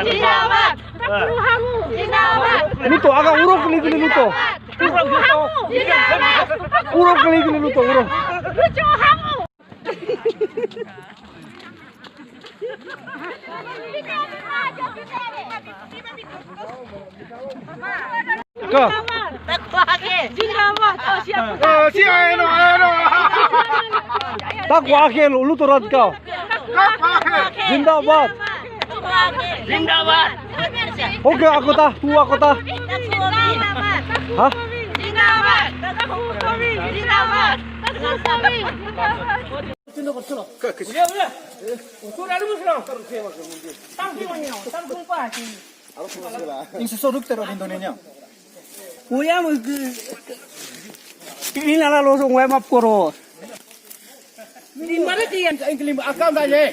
Sinamat. Luto, agak urok kali luto. Urok kali luto, urok. Lucu hamu. Kau. Sinamat. Oh siap. Tak wakil, lu turut kau. Zindabad. Zindabad. Oke, aku tah, tua aku tah. Hah? Zindabad. Zindabad. Ini sesuatu terus Indonesia. Uya mu ini nala losong web map koro. Di mana dia yang kelim akam saja?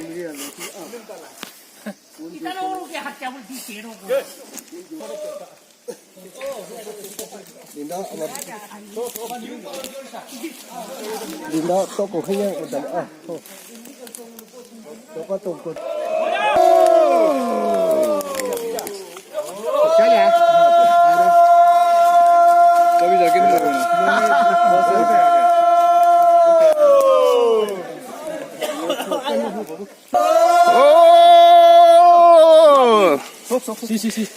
Kita orang yang hati awal di sini. Dinda toko kaya udah toko toko. Saya. Tapi jakin dulu. Si.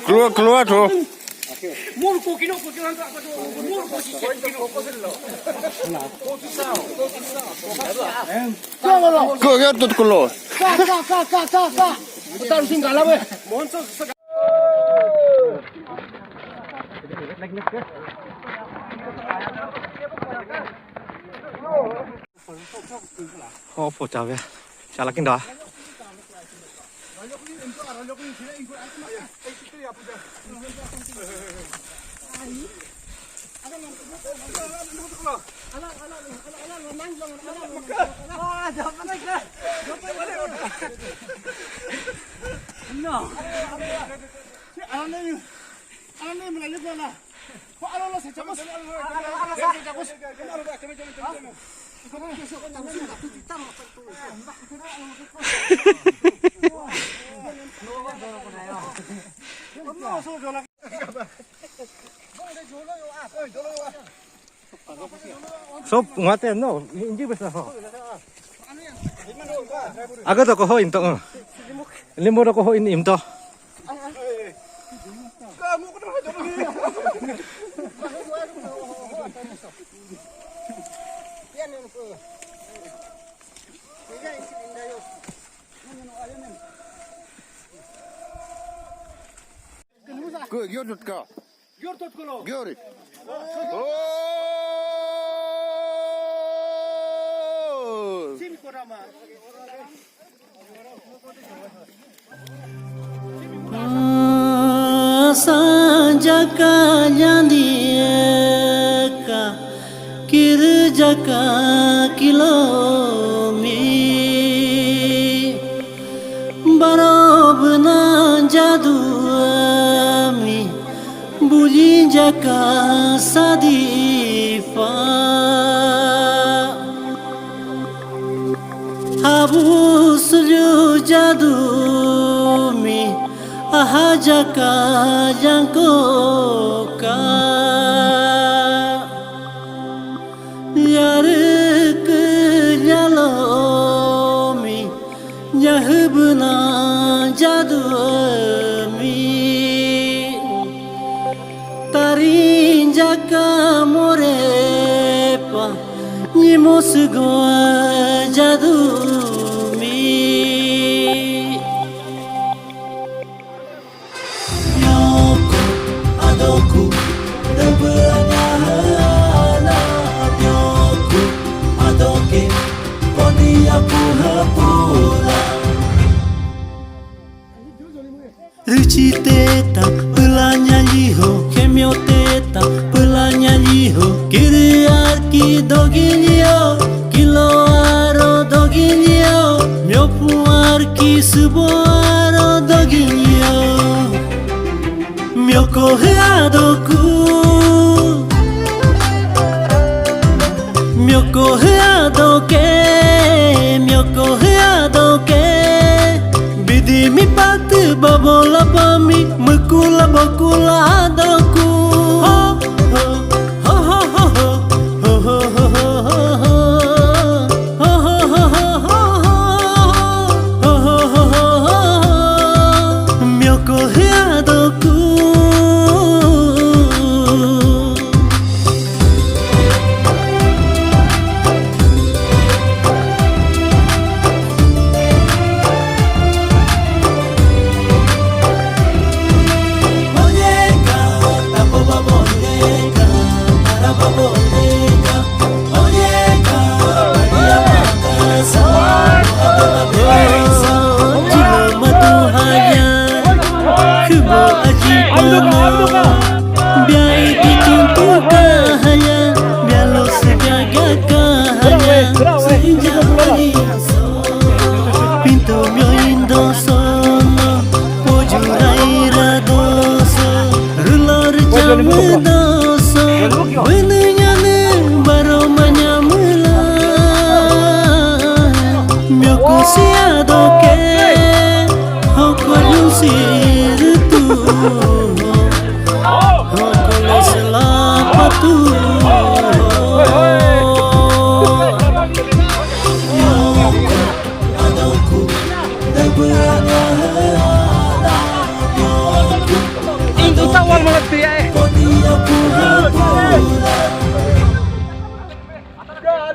Keluar tuh. Kau lihat tuh keluar. Taruh singgah lah, weh. Oh, bocah ya. Salakin dah. Sob ngaten no, inji besar ho. Agak to ko ho into. Limo to ko ho in imto. Gördük ka. Gördük kolo. Gördük. Sini korama. Sanjaka jandieka kirjaka kilomi barobna jaduami bulinjaka sadifa habuslu jadumi ahajaka jangkoka yarek nyalomi nyahbna jadumi tarinjaka morepa nyimosgo jadumi Myoko adoku debunya hana Myoko adoke bonii aku hapula Ruci teta pelanya liho kemyo teta pelanya liho kiri aki doginyo kiloaro doginyo myopu arki suboaro doginyo Myoko adoku Myoko adoke Myoko Babooo Bidi mi pat babo lapami mekula bakula adaku ho ho ho ho ho ho ho ho Myoko Babooo Pintu mio indoso poju raira doso rulor jamedoso wenenya ne baromanya mula Myoko Babooo hoko yusirtu hoko leselapatu Itu tawar banget dia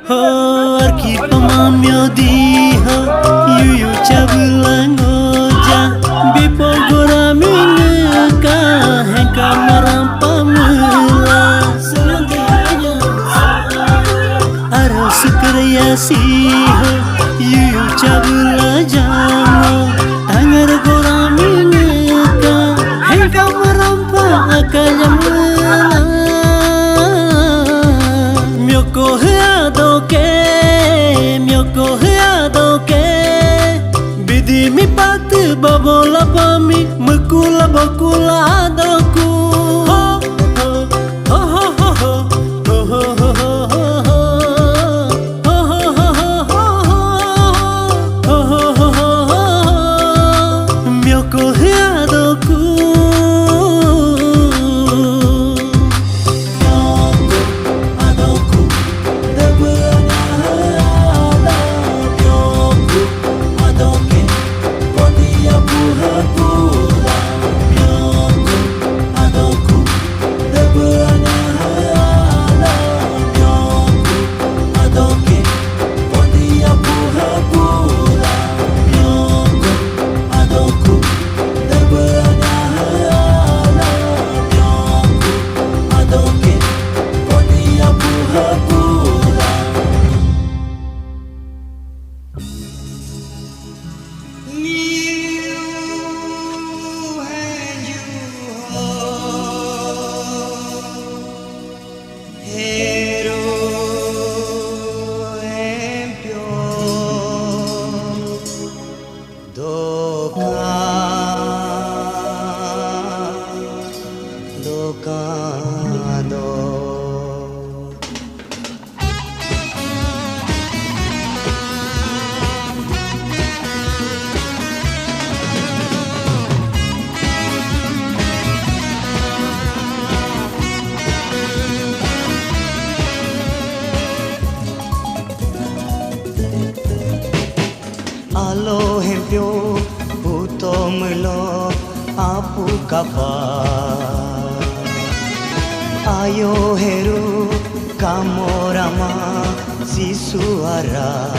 ho arki pamamyo diho yuyu cabulangoja bipo goramineka hengka marampamula aro sukriasiho yuyu cabulajamo tangar goramineka hengka marampa akayamula Myoko Babooo Bidi mi pat babo lapami mekula bakula adaku ho ho ho ho ho ho Myoko Babooo Alo hempyo puto melo apu kabar Ayo heru kamorama si suara